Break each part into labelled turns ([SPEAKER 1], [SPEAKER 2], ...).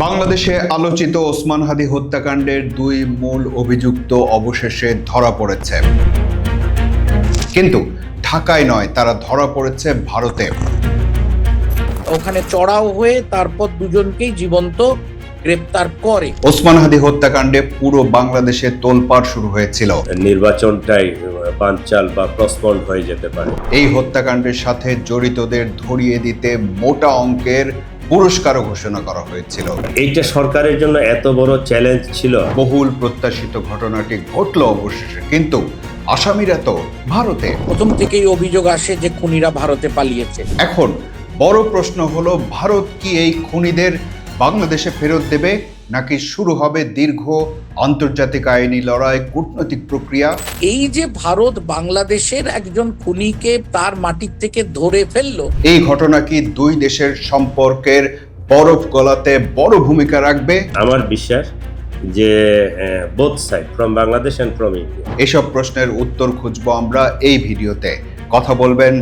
[SPEAKER 1] বাংলাদেশে আলোচিত ওসমান হাদি হত্যাকাণ্ডের দুই মূল অভিযুক্ত অবশেষে ধরা পড়েছে, কিন্তু ঢাকায় নয়, তারা ধরা পড়েছে ভারতে।
[SPEAKER 2] ওখানে চড়াও হয়ে তারপর দুজনকেই জীবন্ত গ্রেপ্তার করে।
[SPEAKER 1] ওসমান হাদি হত্যাকাণ্ডে পুরো বাংলাদেশে তোলপাড় শুরু হয়েছিল।
[SPEAKER 3] নির্বাচনটাই বানচাল বা প্রসপন্ড হয়ে যেতে পারে।
[SPEAKER 1] এই হত্যাকাণ্ডের সাথে জড়িতদের ধরিয়ে দিতে মোটা অঙ্কের পুরস্কারও ঘোষণা করা হয়েছিল।
[SPEAKER 3] এইটা সরকারের জন্য এত বড় চ্যালেঞ্জ ছিল।
[SPEAKER 1] বহুল প্রত্যাশিত ঘটনাটি ঘটল অবশেষে, কিন্তু আসামিরা তো ভারতে।
[SPEAKER 2] প্রথম থেকেই অভিযোগ আসে যে খুনিরা ভারতে পালিয়েছে।
[SPEAKER 1] এখন বড় প্রশ্ন হলো, ভারত কি এই খুনিদের বাংলাদেশে ফেরত দেবে, নাকি শুরু হবে দীর্ঘ আন্তর্জাতিক আইনি লড়াই, কূটনৈতিক প্রক্রিয়া?
[SPEAKER 2] এই যে ভারত বাংলাদেশের একজন খুনিকে তার মাটির থেকে ধরে ফেললো,
[SPEAKER 1] এই ঘটনা কি দুই দেশের সম্পর্কের বরফ গলাতে বড় ভূমিকা রাখবে?
[SPEAKER 3] আমার বিশ্বাস যে both side, from Bangladesh and from India.
[SPEAKER 1] এসব প্রশ্নের উত্তর খুঁজবো আমরা এই ভিডিওতে। কথা বলবেন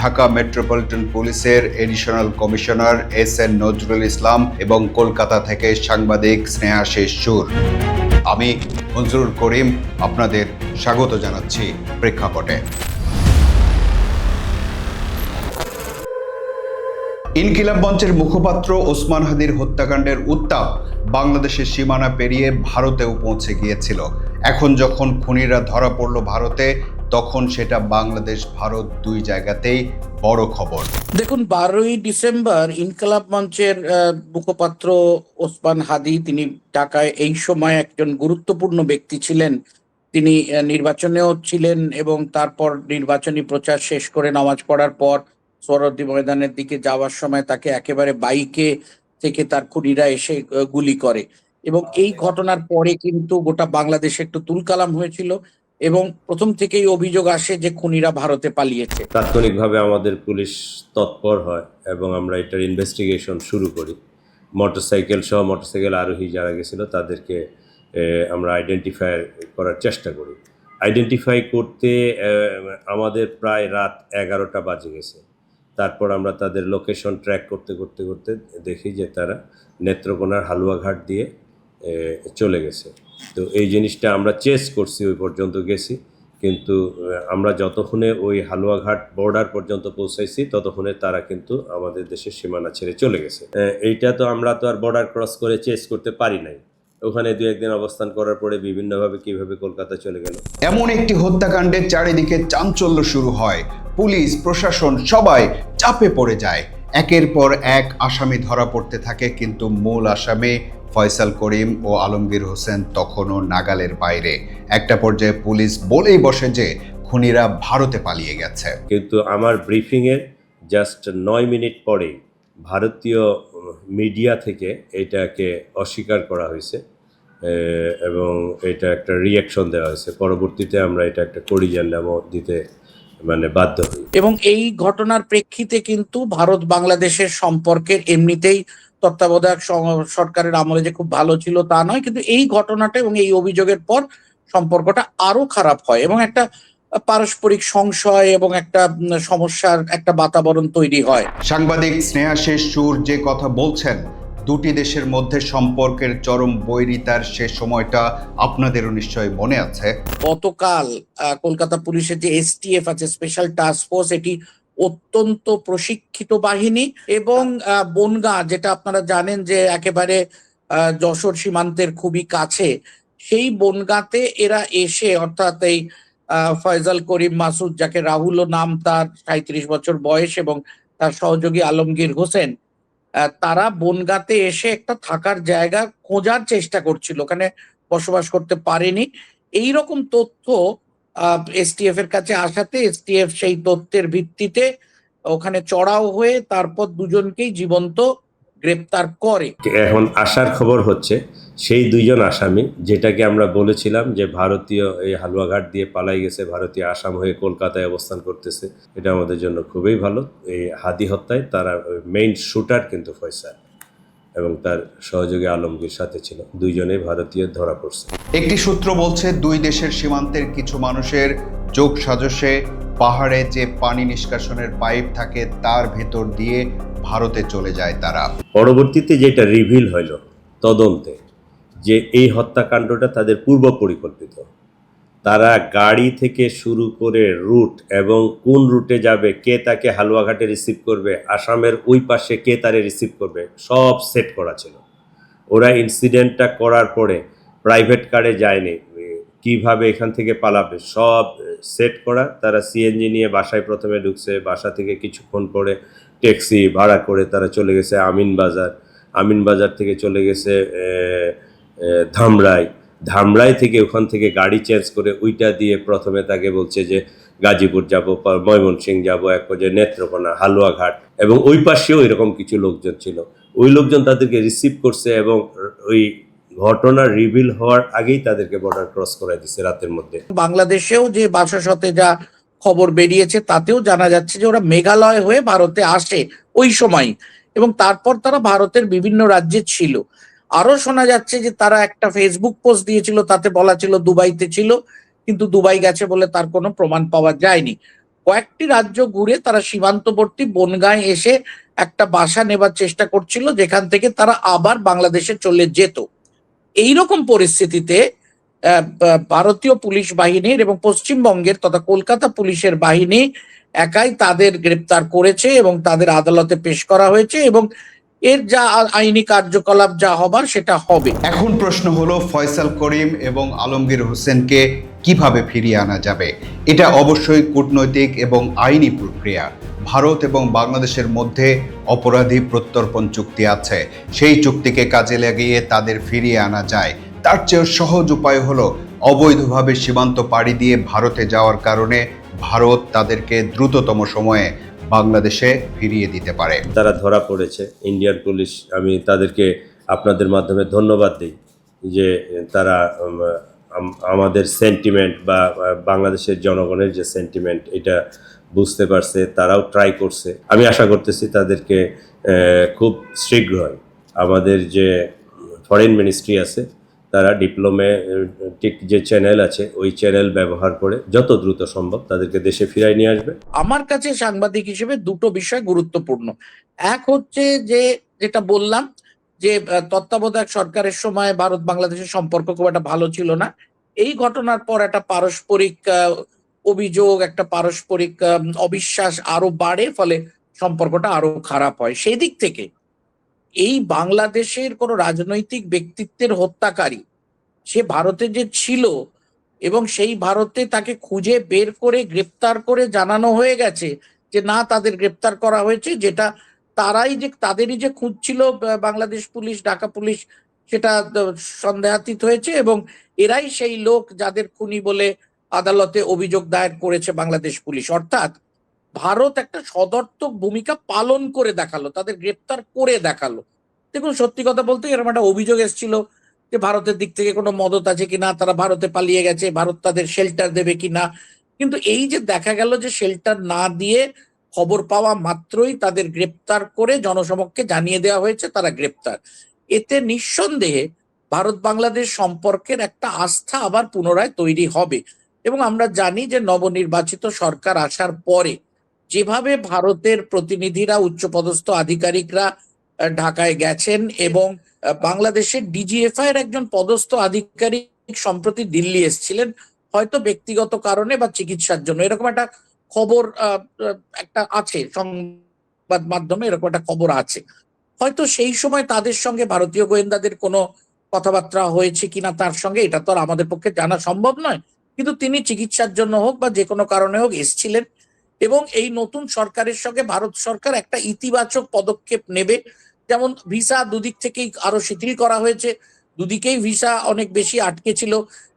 [SPEAKER 1] ঢাকা মেট্রোপলিটন পুলিশের additional commissioner S N. Nazrul Islam এবং কলকাতা থেকে সাংবাদিক স্নেহাশিস সুর। আমি মঞ্জুরুল করিম, আপনাদের স্বাগত জানাচ্ছি প্রেক্ষাপটে। ইনকিলাব মঞ্চের মুখপাত্র ওসমান হাদির হত্যাকাণ্ডের উত্তাপ বাংলাদেশের সীমানা পেরিয়ে ভারতেও পৌঁছে গিয়েছিল। এখন যখন খুনিরা ধরা পড়ল ভারতে, তখন সেটা বাংলাদেশ ভারত দুই জায়গাতেই বড় খবর।
[SPEAKER 2] দেখুন, 12ই ডিসেম্বর ইনকিলাব মঞ্চের মুখপাত্র ওসমান হাদি, তিনি ঢাকায় এই সময় একজন গুরুত্বপূর্ণ ব্যক্তি ছিলেন। তিনি নির্বাচনেও ছিলেন এবং তারপর নির্বাচনী প্রচার শেষ করে নামাজ পড়ার পর সোহরাওয়ার্দী ময়দানের দিকে যাওয়ার সময় তাকে একেবারে বাইকে থেকে তার খুনিরা এসে গুলি করে এবং এই ঘটনার পরে কিন্তু গোটা বাংলাদেশে একটু তুলকালাম হয়েছিল এবং প্রথম থেকেই অভিযোগ আসে যে খুনিরা ভারতে পালিয়েছে।
[SPEAKER 3] তাৎক্ষণিকভাবে আমাদের পুলিশ তৎপর হয় এবং আমরা এটার ইনভেস্টিগেশন শুরু করি। মোটরসাইকেল আরোহী যারা গেছিল তাদেরকে আমরা আইডেন্টিফাই করার চেষ্টা করি। আইডেন্টিফাই করতে আমাদের প্রায় রাত 11টা বাজে গেছে। তারপর আমরা তাদের লোকেশন ট্র্যাক করতে দেখি যে তারা নেত্রকোনার হালুয়াঘাট দিয়ে চলে গেছে। তো এই জিনিসটা আমরা চেস করছি, ওই পর্যন্ত গেছি, কিন্তু আমরা যতক্ষণে ওই হালুয়াঘাট বর্ডার পর্যন্ত পৌঁছাইছি ততক্ষণে তারা কিন্তু আমাদের দেশের সীমানা ছেড়ে চলে গেছে। এইটা তো আমরা তো আর বর্ডার ক্রস করে চেস করতে পারি নাই। ওখানে দু একদিন অবস্থান করার পরে বিভিন্নভাবে কিভাবে কলকাতা চলে গেল।
[SPEAKER 1] এমন একটি হত্যাকাণ্ডের চারিদিকে চাঞ্চল্য শুরু হয়। পুলিশ প্রশাসন সবাই চাপে পড়ে যায়। একের পর এক আসামি ধরা পড়তে থাকে, কিন্তু মূল আসামি ফয়সাল করিম ও আলমগীর হোসেন তখনও নাগালের বাইরে। একটা পর্যায়ে পুলিশ বলেই বসে যে খুনিরা ভারতে পালিয়ে গেছে।
[SPEAKER 3] কিন্তু আমার ব্রিফিংয়ের জাস্ট 9 মিনিট পরেই ভারতীয় মিডিয়া থেকে এটাকে অস্বীকার করা হয়েছে এবং এটা একটা রিয়াকশন দেওয়া হয়েছে। পরবর্তীতে আমরা এটা একটা করিজান নামও দিতে বাধ্য হই।
[SPEAKER 2] এবং এই ঘটনার প্রেক্ষিতে কিন্তু ভারত বাংলাদেশের সম্পর্কের এমনিতেই তত্ত্বাবধায়ক সরকারের আমলে যে খুব ভালো ছিল তা নয়, কিন্তু এই ঘটনাটা এবং এই অভিযোগের পর সম্পর্কটা আরো খারাপ হয় এবং একটা পারস্পরিক সংশয় এবং একটা সমস্যার একটা বাতাবরণ তৈরি হয়।
[SPEAKER 1] সাংবাদিক স্নেহাশিস সুর যে কথা বলছেন, দুটি দেশের মধ্যে সম্পর্কের চরম বৈরিতার সে সময়টা আপনাদেরও নিশ্চয়ই মনে আছে।
[SPEAKER 2] গতকাল কলকাতা পুলিশের যে এসটিএফ আছে, স্পেশাল টাস্ক ফোর্স, এটি অত্যন্ত প্রশিক্ষিত বাহিনী এবং বনগাঁ, যেটা আপনারা জানেন যে একেবারে যশোর সীমান্তের খুবই কাছে, সেই বনগাঁতে এরা এসে, অর্থাৎ এই ফয়সাল করিম মাসুদ, যাকে রাহুলও নাম, তার 37 বছর বয়স, এবং তার সহযোগী আলমগীর হোসেন, তারা বনগাঁতে এসে একটা থাকার জায়গা খোঁজার চেষ্টা করছিল, ওখানে বসবাস করতে পারেনি। এই রকম তথ্য এসটিএফ এর কাছে আসাতে এসটিএফ সেই তথ্যের ভিত্তিতে ওখানে চড়াও হয়ে তারপর দুজনকেই জীবন্ত গ্রেপ্তার করে।
[SPEAKER 3] এখন আসার খবর হচ্ছে সেই দুইজন আসামি, যেটাকে আমরা বলেছিলাম যে ভারতীয় এই হালুয়াঘাট দিয়ে পালাই গেছে, ভারতীয় আসাম হয়ে কলকাতায় অবস্থান করতেছে, এটা আমাদের জন্য খুবই ভালো। এই হাদি হত্যায় তারা মেইন শুটার কিন্তু ফয়সাল এবং তার সহযোগী আলমগীর সাথে ছিল, দুইজনেই ভারতীয় ধরা পড়ছে।
[SPEAKER 1] একটি সূত্র বলছে, দুই দেশের সীমান্তের কিছু মানুষের যোগ সাজসে পাহাড়ে যে পানি নিষ্কাশনের পাইপ থাকে তার ভেতর দিয়ে ভারতে চলে যায় তারা।
[SPEAKER 3] পরবর্তীতে যেটা রিভিল হইল তদন্তে যে এই হত্যাকাণ্ডটা তাদের পূর্ব পরিকল্পিত। তারা গাড়ি থেকে শুরু করে রুট এবং কোন রুটে যাবে, কে তাকে হালুয়াঘাটে রিসিভ করবে, আসামের ওই পাশে কে তারে রিসিভ করবে, সব সেট করা ছিল। ওরা ইনসিডেন্টটা করার পরে প্রাইভেট কারে যায়নি, কিভাবে এখান থেকে পালাবে সব সেট করা। তারা সিএনজি নিয়ে বাসায় প্রথমে ঢুকছে, বাসা থেকে কিছুক্ষণ পরে ট্যাক্সি ভাড়া করে তারা চলে গেছে আমিনবাজার থেকে চলে গেছে ধামরাই থেকে ওখান থেকে গাড়ি চেঞ্জ করে ওইটা দিয়ে প্রথমে তাকে বলছে যে গাজীপুর যাব, ময়মনসিংহ যাব, এক পর্যায়ে নেত্রকোনা, হালুয়াঘাট, এবং ওই পাশেও এরকম কিছু লোকজন ছিল। ওই লোকজন তাদেরকে রিসিভ করছে এবং ওই ঘটনা রিভিল হওয়ার আগেই তাদেরকে বর্ডার ক্রস করে দিচ্ছে রাতের মধ্যে।
[SPEAKER 2] বাংলাদেশেও যে বাসাসতে যা খবর বেরিয়েছে তাতেও জানা যাচ্ছে যে ওরা মেঘালয় হয়ে ভারতে আসে ওই সময়, এবং তারপর তারা ভারতের বিভিন্ন রাজ্যে ছিল। আরো শোনা যাচ্ছে যে তারা একটা ফেসবুক পোস্ট দিয়েছিল, তাতে বলা ছিল দুবাইতে ছিল, কিন্তু দুবাই গেছে বলে তার কোনো প্রমাণ পাওয়া যায়নি। কয়েকটি রাজ্য ঘুরে তারা সীমান্তবর্তী বনগাঁয় এসে একটা বাসা নেবার চেষ্টা করছিল, যেখান থেকে তারা আবার বাংলাদেশে চলে যেত। এইরকম পরিস্থিতিতে ভারতীয় পুলিশ বাহিনীর এবং পশ্চিমবঙ্গের তথা কলকাতা পুলিশের বাহিনী একাই তাদের গ্রেপ্তার করেছে এবং তাদের আদালতে পেশ করা হয়েছে, এবং এর যা আইনি কার্যকলাপ যা হবার সেটা হবে।
[SPEAKER 1] এখন প্রশ্ন হলো, ফয়সাল করিম এবং আলমগীর হোসেনকে কিভাবে ফিরিয়ে আনা যাবে? এটা অবশ্যই কূটনৈতিক এবং আইনি প্রক্রিয়া। ভারত এবং বাংলাদেশের মধ্যে অপরাধী প্রত্যর্পণ চুক্তি আছে, সেই চুক্তিকে কাজে লাগিয়ে তাদের ফিরিয়ে আনা যায়। তার চেয়ে সহজ উপায় হলো অবৈধভাবে সীমান্ত পাড়ি দিয়ে ভারতে যাওয়ার কারণে ভারত তাদেরকে দ্রুততম সময়ে বাংলাদেশে ফিরিয়ে দিতে পারে।
[SPEAKER 3] তারা ধরা পড়েছে, ইন্ডিয়ান পুলিশ, আমি তাদেরকে আপনাদের মাধ্যমে ধন্যবাদ দিই যে তারা আমাদের সেন্টিমেন্ট বা বাংলাদেশের জনগণের যে সেন্টিমেন্ট এটা বুঝতে পারছে, তারাও ট্রাই করছে। আমি আশা করতেছি তাদেরকে খুব শীঘ্রই আমাদের যে ফরেন মিনিস্ট্রি আছে তারা ডিপ্লোম্যাটিক যে চ্যানেল আছে ওই চ্যানেল ব্যবহার করে যত দ্রুত সম্ভব তাদেরকে দেশে ফিরাই নিয়ে আসবে।
[SPEAKER 2] আমার কাছে সাংবাদিক হিসেবে দুটো বিষয় গুরুত্বপূর্ণ। এক হচ্ছে যে যেটা বললাম যে তত্ত্বাবধায়ক সরকারের সময় ভারত বাংলাদেশের সম্পর্ক খুব একটা ভালো ছিল না। এই ঘটনার পর একটা পারস্পরিক অভিযোগ, একটা পারস্পরিক অবিশ্বাস আরো বাড়ে, ফলে সম্পর্কটা আরো খারাপ হয়। সেই দিক থেকে এই বাংলাদেশের কোনো রাজনৈতিক ব্যক্তিত্বের হত্যাকারী সে ভারতে যে ছিল এবং সেই ভারতে তাকে খুঁজে বের করে গ্রেপ্তার করে জানানো হয়ে গেছে যে না, তাদের গ্রেপ্তার করা হয়েছে, যেটা তাদেরই যে খুঁজছিল বাংলাদেশ পুলিশ, ঢাকা পুলিশ, সেটা সন্দেহাতীত হয়েছে, এবং এরাই সেই লোক যাদের খুনি বলে আদালতে অভিযোগ দায়ের করেছে বাংলাদেশ পুলিশ। অর্থাৎ ভারত একটা সদর্থক ভূমিকা পালন করে দেখালো, তাদের গ্রেপ্তার করে দেখালো। দেখুন, সত্যি কথা বলতে এরকম একটা অভিযোগ এসেছিল যে ভারতের দিক থেকে কোনো মদত আছে কিনা, তারা ভারতে পালিয়ে গেছে, ভারত তাদের শেল্টার দেবে কিনা। কিন্তু এই যে দেখা গেল যে শেল্টার না দিয়ে খবর পাওয়া মাত্রই তাদের গ্রেপ্তার করে জনসমক্ষে জানিয়ে দেওয়া হয়েছে তারা গ্রেপ্তার, এতে নিঃসন্দেহে ভারত বাংলাদেশ সম্পর্কের একটা আস্থা আবার পুনরায় তৈরি হবে। এবং আমরা জানি যে নবনির্বাচিত সরকার আসার পরে যেভাবে ভারতের প্রতিনিধিরা, উচ্চপদস্থ আধিকারিকরা ঢাকায় গেছেন, এবং বাংলাদেশের ডিজিএফআই এর একজন পদস্থ আধিকারিক সম্প্রতি দিল্লি এসেছিলেন, হয়তো ব্যক্তিগত কারণে বা চিকিৎসার জন্য, এরকম একটা খবর একটা আছে, সংবাদ মাধ্যমে এরকম একটা খবর আছে। হয়তো সেই সময় তাদের সঙ্গে ভারতীয় গোয়েন্দাদের কোনো কথাবার্তা হয়েছে কিনা তার সঙ্গে, এটা তো আর আমাদের পক্ষে জানা সম্ভব নয়, কিন্তু তিনি চিকিৎসার জন্য হোক বা যে কোনো কারণে হোক এসেছিলেন। এবং এই নতুন সরকারের সঙ্গে ভারত সরকার একটা ইতিবাচক পদক্ষেপ নেবে, যেমন ভিসা দুদিক থেকেই আরো শিথিল করা হয়েছে, দুদিকেই ভিসা অনেক বেশি আটকে ছিল,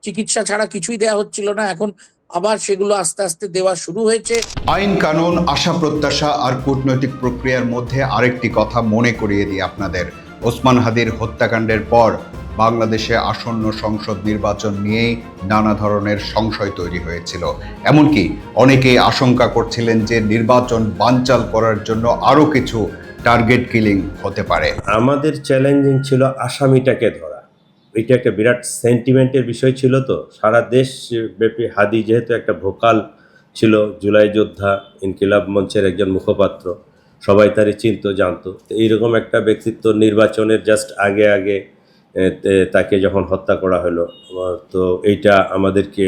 [SPEAKER 2] চিকিৎসা ছাড়া কিছুই দেওয়া হচ্ছিল না, এখন আবার সেগুলো আস্তে আস্তে দেওয়া শুরু হয়েছে।
[SPEAKER 1] আইন কানুন, আশা প্রত্যাশা আর কূটনৈতিক প্রক্রিয়ার মধ্যে আরেকটি কথা মনে করিয়ে দিই আপনাদের। ওসমান হাদির হত্যাকাণ্ডের পর বাংলাদেশে আসন্ন সংসদ নির্বাচন নিয়েই নানা ধরনের সংশয় তৈরি হয়েছিল। এমনকি অনেকেই আশঙ্কা করছিলেন যে নির্বাচন বানচাল করার জন্য আরও কিছু টার্গেট কিলিং হতে পারে।
[SPEAKER 3] আমাদের চ্যালেঞ্জিং ছিল আসামিটাকে ধরা। এটা একটা বিরাট সেন্টিমেন্টের বিষয় ছিল, তো সারা দেশ ব্যাপী হাদি যেহেতু একটা ভোকাল ছিল, জুলাই যোদ্ধা, ইনকিলাব মঞ্চের একজন মুখপাত্র, সবাই তারে চিনতো, জানতো। এইরকম একটা ব্যক্তিত্ব নির্বাচনের জাস্ট আগে তাকে যখন হত্যা করা হলো, তো এইটা আমাদেরকে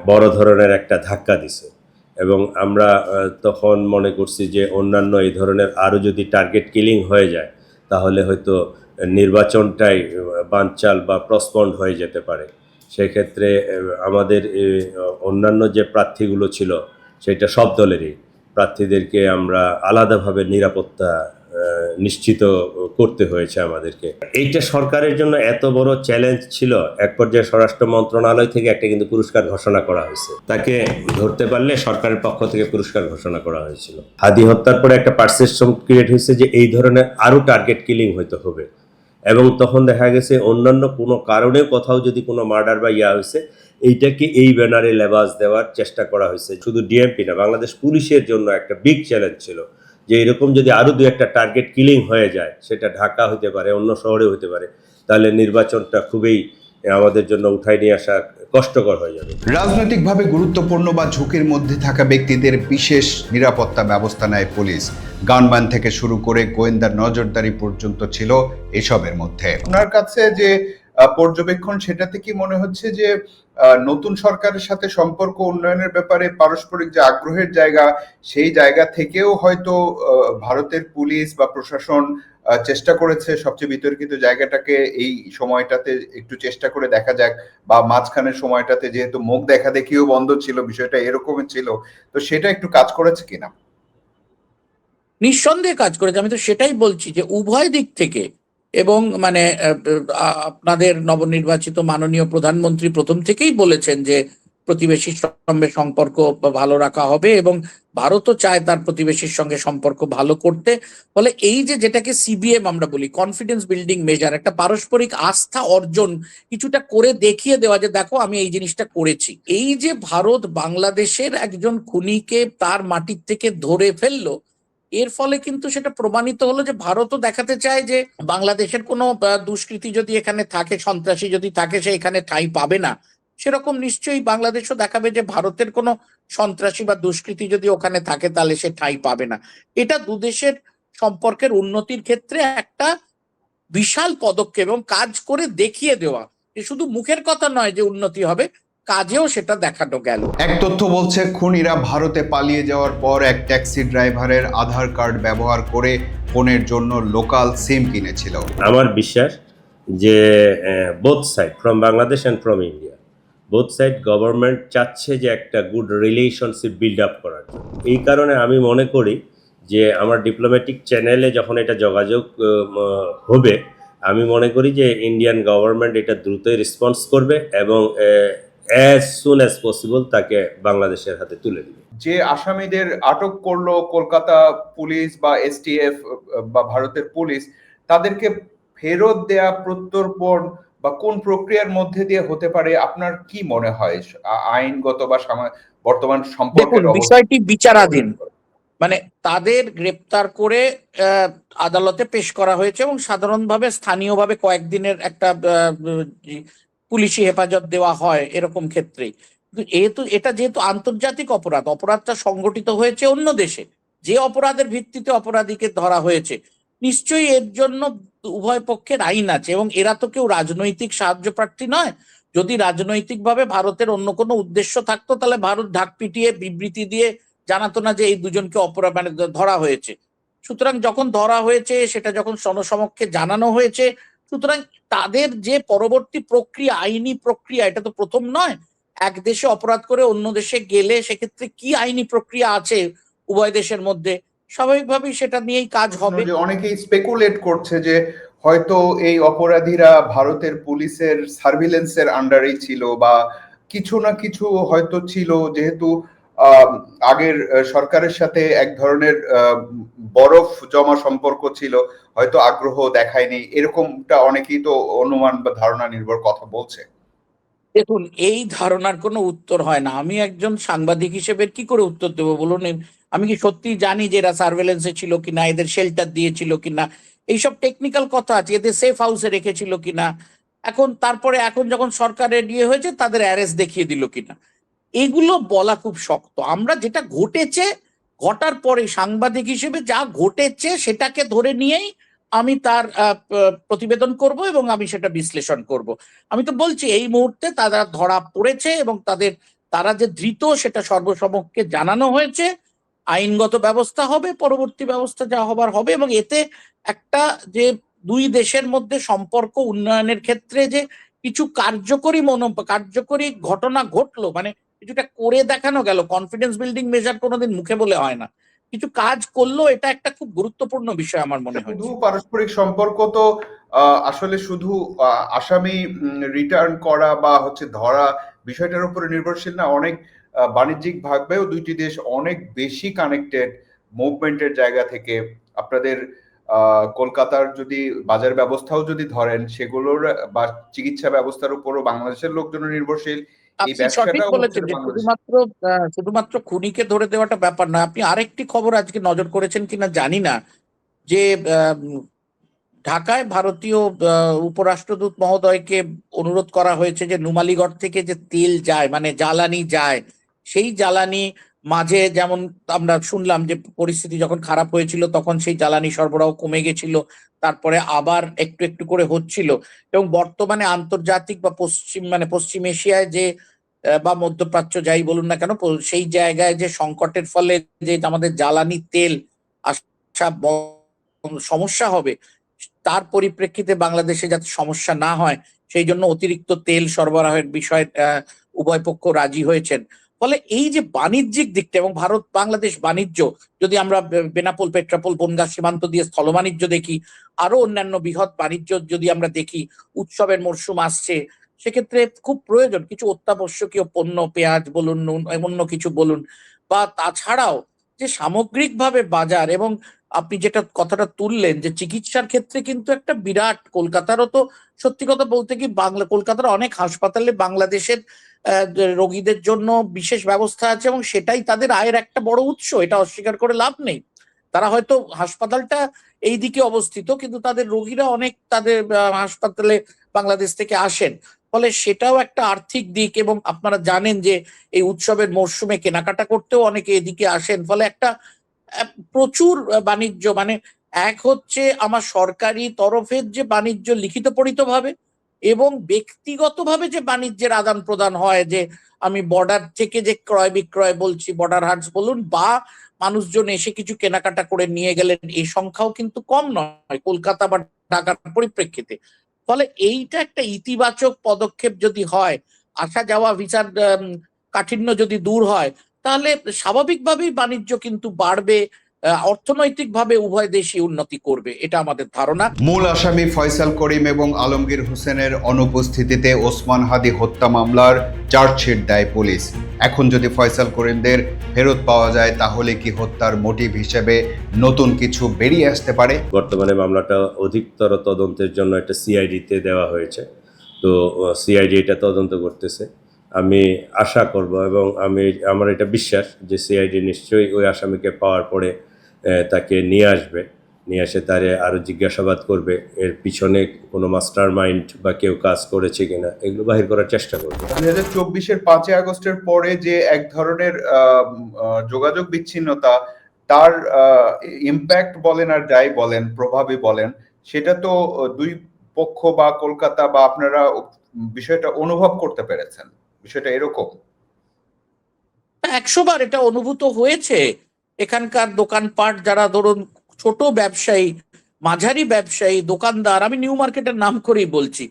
[SPEAKER 3] বড় ধরনের একটা ধাক্কা দিছে এবং আমরা তখন মনে করছি যে অন্যান্য এই ধরনের আরও যদি টার্গেট কিলিং হয়ে যায় তাহলে হয়তো নির্বাচনটাই বানচাল বা প্রসপন্ড হয়ে যেতে পারে। সেক্ষেত্রে আমাদের অন্যান্য যে প্রার্থীগুলো ছিল সেটা সব দলেরই প্রার্থীদেরকে আমরা আলাদাভাবে নিরাপত্তা নিশ্চিত করতে হয়েছে আমাদেরকে। এইটা সরকারের জন্য এত বড় চ্যালেঞ্জ ছিল, এক পর্যায়ে স্বরাষ্ট্র মন্ত্রণালয় থেকে একটা কিন্তু পুরস্কার ঘোষণা করা হয়েছে, তাকে ধরতে পারলে সরকারের পক্ষ থেকে পুরস্কার ঘোষণা করা হয়েছিল। হাদি হত্যার পরে একটা পারসেপশন ক্রিয়েট হয়েছে যে এই ধরনের আরও টার্গেট কিলিং হয়তো হবে, এবং তখন দেখা গেছে অন্যান্য কোনো কারণে কোথাও যদি কোনো মার্ডার বা হয়েছে এইটাকে এই ব্যানারে লেবাস দেওয়ার চেষ্টা করা হয়েছে। শুধু ডিএমপি না, বাংলাদেশ পুলিশের জন্য একটা বিগ চ্যালেঞ্জ ছিল যে এরকম যদি আরও দু একটা টার্গেট কিলিং হয়ে যায়, সেটা ঢাকা হতে পারে, অন্য শহরে হতে পারে, তাহলে নির্বাচনটা খুবই আমাদের জন্য উঠাই নিয়ে আসা কষ্টকর হয়ে যাবে।
[SPEAKER 1] রাজনৈতিকভাবে গুরুত্বপূর্ণ বা ঝুঁকির মধ্যে থাকা ব্যক্তিদের বিশেষ নিরাপত্তা ব্যবস্থা নেয় পুলিশ। গানম্যান থেকে শুরু করে গোয়েন্দার নজরদারি পর্যন্ত ছিল এসবের মধ্যে।
[SPEAKER 4] আপনার কাছে যে পর্যবেক্ষণ, সেটাতে কি মনে হচ্ছে যে নতুন সরকারের সাথে সম্পর্ক উন্নয়নের ব্যাপারে পারস্পরিক যে আগ্রহের জায়গা, সেই জায়গা থেকেও হয়তো ভারতের পুলিশ বা প্রশাসন চেষ্টা করেছে সবচেয়ে বিতর্কিত জায়গাটাকে এই সময়টাতে একটু চেষ্টা করে দেখা যাক, বা মাঝখানের সময়টাতে যেহেতু মুখ দেখা দেখিও বন্ধ ছিল, বিষয়টা এরকমই ছিল, তো সেটা একটু কাজ করেছে কিনা?
[SPEAKER 2] নিঃসন্দেহে কাজ করেছে, আমি তো সেটাই বলছি যে উভয় দিক থেকে। এবং মানে আপনাদের নবনির্বাচিত মাননীয় প্রধানমন্ত্রী প্রথম থেকেই বলেছেন যে প্রতিবেশীর সঙ্গে সম্পর্ক ভালো রাখা হবে, এবং ভারতও চায় তার প্রতিবেশীর সঙ্গে সম্পর্ক ভালো করতে। ফলে এই যে যেটাকে সিবিএম আমরা বলি, কনফিডেন্স বিল্ডিং মেজার, একটা পারস্পরিক আস্থা অর্জন, কিছুটা করে দেখিয়ে দেওয়া যে দেখো আমি এই জিনিসটা করেছি। এই যে ভারত বাংলাদেশের একজন খুনিকে তার মাটির থেকে ধরে ফেললো, এর ফলে কিন্তু সেটা প্রমাণিত হলো যে ভারতও দেখাতে চায় যে বাংলাদেশের কোনো দুষ্কৃতী যদি এখানে থাকে, সন্ত্রাসী যদি থাকে, সে এখানে ঠাঁই পাবে না। সেরকম নিশ্চয়ই বাংলাদেশও দেখাবে যে ভারতের কোনো সন্ত্রাসী বা দুষ্কৃতী যদি ওখানে থাকে তাহলে সে ঠাঁই পাবে না। এটা দুদেশের সম্পর্কের উন্নতির ক্ষেত্রে একটা বিশাল পদক্ষেপ, এবং কাজ করে দেখিয়ে দেওয়া যে শুধু মুখের কথা নয় যে উন্নতি হবে, কাজেও সেটা দেখানো গেল।
[SPEAKER 1] এক তথ্য বলছে খুনিরা ভারতে পালিয়ে যাওয়ার পর এক ট্যাক্সি ড্রাইভারের আধার কার্ড ব্যবহার করে ফোনের জন্য লোকাল সিম কিনেছিল।
[SPEAKER 3] আমার বিশ্বাস যে both side, from Bangladesh and from India, both side government চাচ্ছে যে একটা গুড রিলেশনশিপ বিল্ড আপ করার জন্য। এই কারণে আমি মনে করি যে আমার ডিপ্লোম্যাটিক চ্যানেলে যখন এটা যোগাযোগ হবে, আমি মনে করি যে ইন্ডিয়ান গভর্নমেন্ট এটা দ্রুতই রেসপন্স করবে এবং অ্যাজ সুন অ্যাজ পসিবল তাকে বাংলাদেশের হাতে তুলে দিবে।
[SPEAKER 4] যে আসামিদের আটক করলো কলকাতা পুলিশ বা এসটিএফ বা ভারতের পুলিশ, তাদেরকে ফেরত দেয়া, প্রত্যর্পণ বা কোন প্রক্রিয়ার মধ্যে দিয়ে হতে পারে আপনার কি মনে হয়? আইনগত বা বর্তমান সম্পর্কের
[SPEAKER 2] বিষয়টি বিচারাধীন, মানে তাদের গ্রেপ্তার করে আদালতে পেশ করা হয়েছে এবং সাধারণভাবে স্থানীয়ভাবে কয়েকদিনের একটা পুলিশি হেফাজত দেওয়া হয় এরকম ক্ষেত্রেই। কিন্তু এটা যেহেতু আন্তর্জাতিক অপরাধ, অপরাধটা সংগঠিত হয়েছে অন্য দেশে, যে অপরাধের ভিত্তিতে অপরাধীকে ধরা হয়েছে, নিশ্চয়ই এর জন্য উভয় পক্ষের আইন আছে, এবং এরা তো কেউ রাজনৈতিক সাহায্য প্রার্থী নয়। যদি রাজনৈতিকভাবে ভারতের অন্য কোনো উদ্দেশ্য থাকতো তাহলে ভারত ঢাক পিটিয়ে বিবৃতি দিয়ে জানাতো না যে এই দুজনকে অপরাধ মানে ধরা হয়েছে। সুতরাং যখন ধরা হয়েছে, সেটা যখন জনসমক্ষে জানানো হয়েছে, সুতরাং তাদের যে পরবর্তী প্রক্রিয়া, আইনি প্রক্রিয়া, এটা তো প্রথম নয়। এক দেশে অপরাধ করে অন্য দেশে গেলে সেক্ষেত্রে কি আইনি প্রক্রিয়া আছে উভয় দেশের মধ্যে, স্বাভাবিকভাবেই সেটা নিয়েই কাজ হবে।
[SPEAKER 4] অনেকেই স্পেকুলেট করছে যে হয়তো এই অপরাধীরা ভারতের পুলিশের সার্ভিলেন্সের আন্ডারেই ছিল, বা কিছু না কিছু হয়তো ছিল, যেহেতু আগের সরকারের সাথে এক ধরনের বরফ জমা সম্পর্ক ছিল, হয়তো আগ্রহ দেখায়নি, এরকমটা অনেকেই তো অনুমান বা ধারণা নির্ভর কথা বলছে।
[SPEAKER 2] দেখুন, এই ধারণার কোনো উত্তর হয় না। আমি একজন সাংবাদিক হিসেবে কি করে উত্তর দেবো বলুন? আমি কি সত্যি জানি যে এরা সার্ভেলেন্সে ছিল কিনা, এদের শেল্টার দিয়েছিল কিনা, এইসব টেকনিক্যাল কথা আছে, এদের সেফ হাউসে রেখেছিল কিনা, এখন যখন সরকারের হয়েছে তাদের অ্যারেস্ট দেখিয়ে দিল কিনা, এগুলো বলা খুব শক্ত। আমরা যেটা ঘটেছে, ঘটার পরে সাংবাদিক হিসেবে যা ঘটেছে সেটাকে ধরে নিয়েই আমি তার প্রতিবেদন করব এবং আমি সেটা বিশ্লেষণ করব। আমি তো বলছি এই মুহূর্তে তারা ধরা পড়েছে এবং তারা যে ধৃত সেটা সর্বসমক্ষে জানানো হয়েছে। আইনগত ব্যবস্থা হবে, পরবর্তী ব্যবস্থা যা হবার হবে, এবং এতে একটা যে দুই দেশের মধ্যে সম্পর্ক উন্নয়নের ক্ষেত্রে যে কিছু কার্যকরী ঘটনা ঘটলো, মানে কিছুটা করে দেখানো গেল। কনফিডেন্স বিল্ডিং মেজার কোনোদিন মুখে বলে হয় না, কিছু কাজ করলো, এটা একটা খুব গুরুত্বপূর্ণ বিষয় আমার মনে
[SPEAKER 4] শুধু
[SPEAKER 2] হয়েছে।
[SPEAKER 4] পারস্পরিক সম্পর্ক তো আসলে শুধু আসামি রিটার্ন করা বা হচ্ছে ধরা বিষয়টার উপরে নির্ভরশীল না, অনেক বাণিজ্যিক ভাবেও দুইটি দেশ অনেক বেশি কানেক্টেড মুভমেন্টের জায়গা থেকে। আপনাদের কলকাতার যদি বাজার ব্যবস্থাও যদি ধরেন, সেগুলোর বা চিকিৎসা ব্যবস্থার উপরও বাংলাদেশের লোকজন নির্ভরশীল। এই
[SPEAKER 2] আপনি সঠিক
[SPEAKER 4] ব্যবসাটাও হচ্ছে
[SPEAKER 2] বলেছেন যে
[SPEAKER 4] বাংলাদেশ।
[SPEAKER 2] শুধুমাত্র খুনিকে ধরে দেওয়াটা ব্যাপার না। আপনি আরেকটি খবর আজকে নজর করেছেন কিনা জানি না, যে ঢাকায় ভারতীয় উপরাষ্ট্রদূত মহোদয়কে অনুরোধ করা হয়েছে যে নুমালীগড় থেকে যে তেল যায়, মানে জ্বালানি যায়, সেই জ্বালানি মাঝে যেমন আমরা শুনলাম যে পরিস্থিতি যখন খারাপ হয়েছিল তখন সেই জ্বালানি সরবরাহ কমে গেছিল, তারপরে আবার একটু একটু করে হচ্ছিল, এবং বর্তমানে আন্তর্জাতিক বা পশ্চিম এশিয়ায় যে বা মধ্যপ্রাচ্য যাই বলুন না কেন, সেই জায়গায় যে সংকটের ফলে যে আমাদের জ্বালানি তেল আসা সমস্যা হবে, তার পরিপ্রেক্ষিতে বাংলাদেশে যাতে সমস্যা না হয় সেই জন্য অতিরিক্ত তেল সরবরাহের বিষয়ে উভয় পক্ষ রাজি হয়েছেন। ফলে এই যে বাণিজ্যিক দিকটা এবং ভারত বাংলাদেশ বাণিজ্য, যদি আমরা বেনাপোল পেট্রাপোল বনগা সীমান্ত দিয়ে স্থল বাণিজ্য দেখি, আরো অন্যান্য বৃহৎ বাণিজ্য যদি আমরা দেখি, উৎসবের মরশুম আসছে, সেক্ষেত্রে খুব প্রয়োজন কিছু অত্যাবশ্যকীয় পণ্য, পেঁয়াজ বলুন, নুন, অন্য কিছু বলুন, বা তাছাড়াও যে সামগ্রিকভাবে বাজার। এবং আপনি যেটা কথাটা তুললেন যে চিকিৎসার ক্ষেত্রে কিন্তু একটা বিরাট, কলকাতারও তো সত্যি কথা বলতে কি কলকাতার অনেক হাসপাতালে বাংলাদেশের রোগীদের জন্য বিশেষ ব্যবস্থা আছে এবং সেটাই তাদের আয়ের একটা বড় উৎস, এটা অস্বীকার করে লাভ নেই। তারা হয়তো হাসপাতালটা এই দিকে অবস্থিত কিন্তু তাদের রোগীরা অনেক তাদের হাসপাতালে বাংলাদেশ থেকে আসেন। ফলে সেটাও একটা আর্থিক দিক, এবং আপনারা জানেন যে এই উৎসবের মরশুমে কেনাকাটা করতেও অনেকে এদিকে আসেন। ফলে একটা প্রচুর বাণিজ্য, মানে এক হচ্ছে আমার সরকারি তরফের যে বাণিজ্য লিখিত পড়িত ভাবে, এবং ব্যক্তিগতভাবে যে বাণিজ্যের আদান প্রদান হয়, যে আমি বর্ডার থেকে যে ক্রয় বিক্রয় বলছি, বর্ডার হাটস বলুন, বা মানুষজন এসে কিছু কেনাকাটা করে নিয়ে গেলেন, এই সংখ্যাও কিন্তু কম নয় কলকাতা বা ঢাকার পরিপ্রেক্ষিতে। ফলে এইটা একটা ইতিবাচক পদক্ষেপ যদি হয়, আসা যাওয়া ভিসার কাঠিন্য যদি দূর হয়, তাহলে স্বাভাবিকভাবেই বাণিজ্য কিন্তু বাড়বে, অর্থনৈতিকভাবে উভয় দেশই উন্নতি করবে, এটা আমাদের ধারণা।
[SPEAKER 1] মূল আসামি ফয়সাল করিম এবং আলমগীর হোসেনের অনুপস্থিতিতে ওসমান হাদি হত্যা মামলার চার্জশিট দেয় পুলিশ। এখন যদি ফয়সাল করিমদের ফেরত পাওয়া যায় তাহলে কি হত্যার মোটিভ হিসেবে নতুন কিছু বেরিয়ে আসতে পারে?
[SPEAKER 3] বর্তমানে মামলাটা অধিকতর তদন্তের জন্য একটা সিআইডিতে দেওয়া হয়েছে, তো সিআইডি এটা তদন্ত করতেছে। আমি আশা করব এবং আমার এটা বিশ্বাস যে সিআইডি নিশ্চয়ই ওই আসামিকে পাওয়ার পরে তাকে নিয়ে এসে তারে আরও জিজ্ঞাসাবাদ করবে, এর পিছনে কোনো মাস্টার মাইন্ড বা কেউ কাজ করেছে কিনা এগুলো বাহির করার চেষ্টা করবে।
[SPEAKER 4] 2024-এর 5 আগস্টের পরে যে এক ধরনের যোগাযোগ বিচ্ছিন্নতা, তার ইম্প্যাক্ট বলেন আর যাই বলেন, প্রভাবই বলেন, সেটা তো দুই পক্ষ বা কলকাতা বা আপনারা বিষয়টা অনুভব করতে পেরেছেন, বিষয়টা এরকম।
[SPEAKER 2] 100 বার এটা অনুভূত হয়েছে। এখানকার দোকানপাট, যারা ধরুন ছোট ব্যবসায়ী, মাঝারি ব্যবসায়ী, দোকানদার, আমি নিউ মার্কেটের নাম করেই বলছি,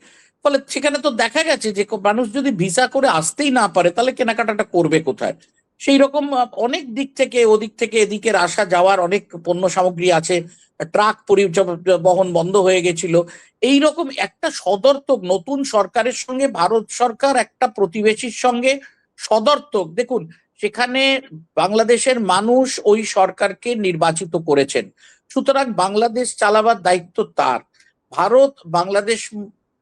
[SPEAKER 2] ফলে সেখানে তো দেখা গেছে যে মানুষ যদি ভিসা করে আসতেই না পারে তাহলে কেনাকাটাটা করবে কোথায়। সেই রকম অনেক দিক থেকে ওদিক থেকে এদিকের আসা যাওয়ার অনেক পণ্য সামগ্রী আছে, ট্রাক পরিবহন বন্ধ হয়ে গেছিল। এইরকম একটা সদর্থক নতুন সরকারের সঙ্গে ভারত সরকার একটা প্রতিবেশীর সঙ্গে সদর্থক, দেখুন সেখানে বাংলাদেশের মানুষ ওই সরকারকে নির্বাচিত করেছেন, সুতরাং বাংলাদেশ চালাবার দায়িত্ব তার। ভারত বাংলাদেশ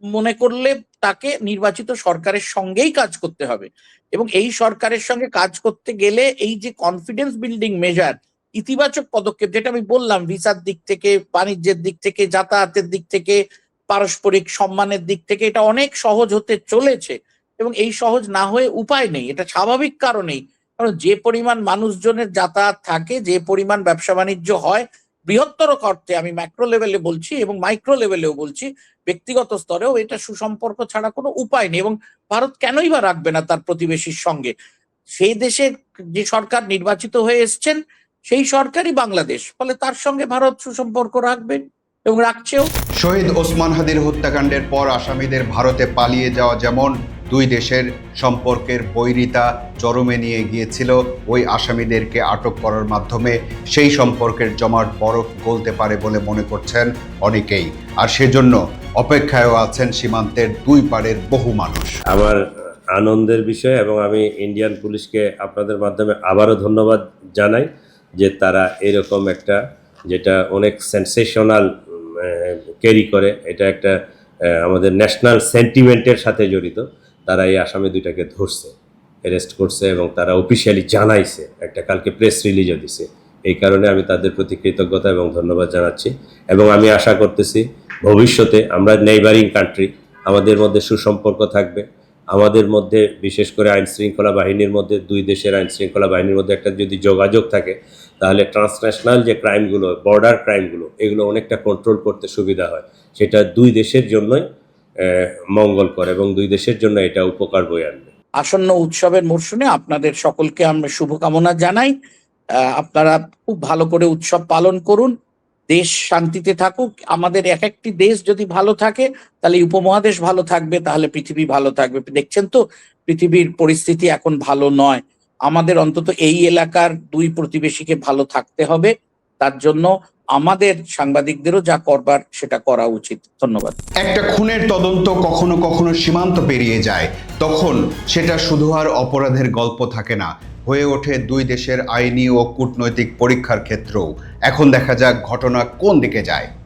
[SPEAKER 2] মনে করলে তাকে নির্বাচিত সরকারের সঙ্গেই কাজ করতে হবে, এবং এই সরকারের সঙ্গে কাজ করতে গেলে এই যে কনফিডেন্স বিল্ডিং মেজার, ইতিবাচক পদক্ষেপ, যেটা আমি বললাম, ভিসার দিক থেকে, বাণিজ্যের দিক থেকে, যাতায়াতের দিক থেকে, পারস্পরিক সম্মানের দিক থেকে, এটা অনেক সহজ হতে চলেছে। এবং এই সহজ না হয়ে উপায় নেই, এটা স্বাভাবিক কারণেই, কারণ যে পরিমাণ মানুষজনের যাতায়াত থাকে, যে পরিমাণ ব্যবসা বাণিজ্য হয়, বৃহত্তর অর্থে আমি ম্যাক্রো লেভেলে বলছি এবং মাইক্রো লেভেলেও বলছি, ব্যক্তিগত স্তরেও এটা সুসম্পর্ক ছাড়া কোনো উপায় নেই। এবং ভারত কেনই বা রাখবে না তার প্রতিবেশীর সঙ্গে? সেই দেশে যে সরকার নির্বাচিত হয়ে এসছেন সেই সরকারই বাংলাদেশ, ফলে তার সঙ্গে ভারত সুসম্পর্ক রাখবে এবং রাখছেও।
[SPEAKER 1] শহীদ ওসমান হাদির হত্যাকাণ্ডের পর আসামিদের ভারতে পালিয়ে যাওয়া যেমন দুই দেশের সম্পর্কের বৈরিতা চরমে নিয়ে গিয়েছিল, ওই আসামিদেরকে আটক করার মাধ্যমে সেই সম্পর্কের জমাট বরফ গলতে পারে বলে মনে করছেন অনেকেই। আর সেজন্য অপেক্ষায়ও আছেন সীমান্তের দুই পাড়ের বহু মানুষ।
[SPEAKER 3] আমার আনন্দের বিষয়, এবং আমি ইন্ডিয়ান পুলিশকে আপনাদের মাধ্যমে আবারও ধন্যবাদ জানাই যে তারা এরকম একটা, যেটা অনেক সেন্সেশনাল ক্যারি করে, এটা একটা আমাদের ন্যাশনাল সেন্টিমেন্টের সাথে জড়িত, তারা এই আসামি দুইটাকে ধরছে, অ্যারেস্ট করছে এবং তারা অফিসিয়ালি জানাইছে, একটা কালকে প্রেস রিলিজও দিছে। এই কারণে আমি তাদের প্রতি কৃতজ্ঞতা এবং ধন্যবাদ জানাচ্ছি। এবং আমি আশা করতেছি ভবিষ্যতে আমরা নেইবারিং কান্ট্রি, আমাদের মধ্যে সুসম্পর্ক থাকবে, আমাদের মধ্যে বিশেষ করে আইন শৃঙ্খলা বাহিনীর মধ্যে, দুই দেশের আইন শৃঙ্খলা বাহিনীর মধ্যে একটা যদি যোগাযোগ থাকে, তাহলে ট্রান্সন্যাশনাল যে ক্রাইমগুলো, বর্ডার ক্রাইমগুলো, এগুলো অনেকটা কন্ট্রোল করতে সুবিধা হয়। সেটা দুই দেশের জন্যই মঙ্গল করে এবং দুই দেশের জন্য এটা উপকার বয়ে আনবে।
[SPEAKER 2] আসন্ন উৎসবের মরশুমে আপনাদের সকলকে আমরা শুভকামনা জানাই। আপনারা খুব ভালো করে উৎসব পালন করুন, দেশ শান্তিতে থাকুক। আমাদের এক একটি দেশ যদি ভালো থাকে তাহলে উপমহাদেশ ভালো থাকবে, তাহলে পৃথিবী ভালো থাকবে। দেখছেন তো পৃথিবীর পরিস্থিতি এখন ভালো নয়। আমাদের অন্তত এই এলাকার দুই প্রতিবেশীকে ভালো থাকতে হবে, তার জন্য আমাদের সাংবাদিকদেরও যা করবার সেটা করা উচিত। ধন্যবাদ।
[SPEAKER 1] একটা খুনের তদন্ত কখনো কখনো সীমান্ত পেরিয়ে যায়, তখন সেটা শুধু আর অপরাধের গল্প থাকে না, হয়ে ওঠে দুই দেশের আইনি ও কূটনৈতিক পরীক্ষার ক্ষেত্রেও। এখন দেখা যাক ঘটনা কোন দিকে যায়।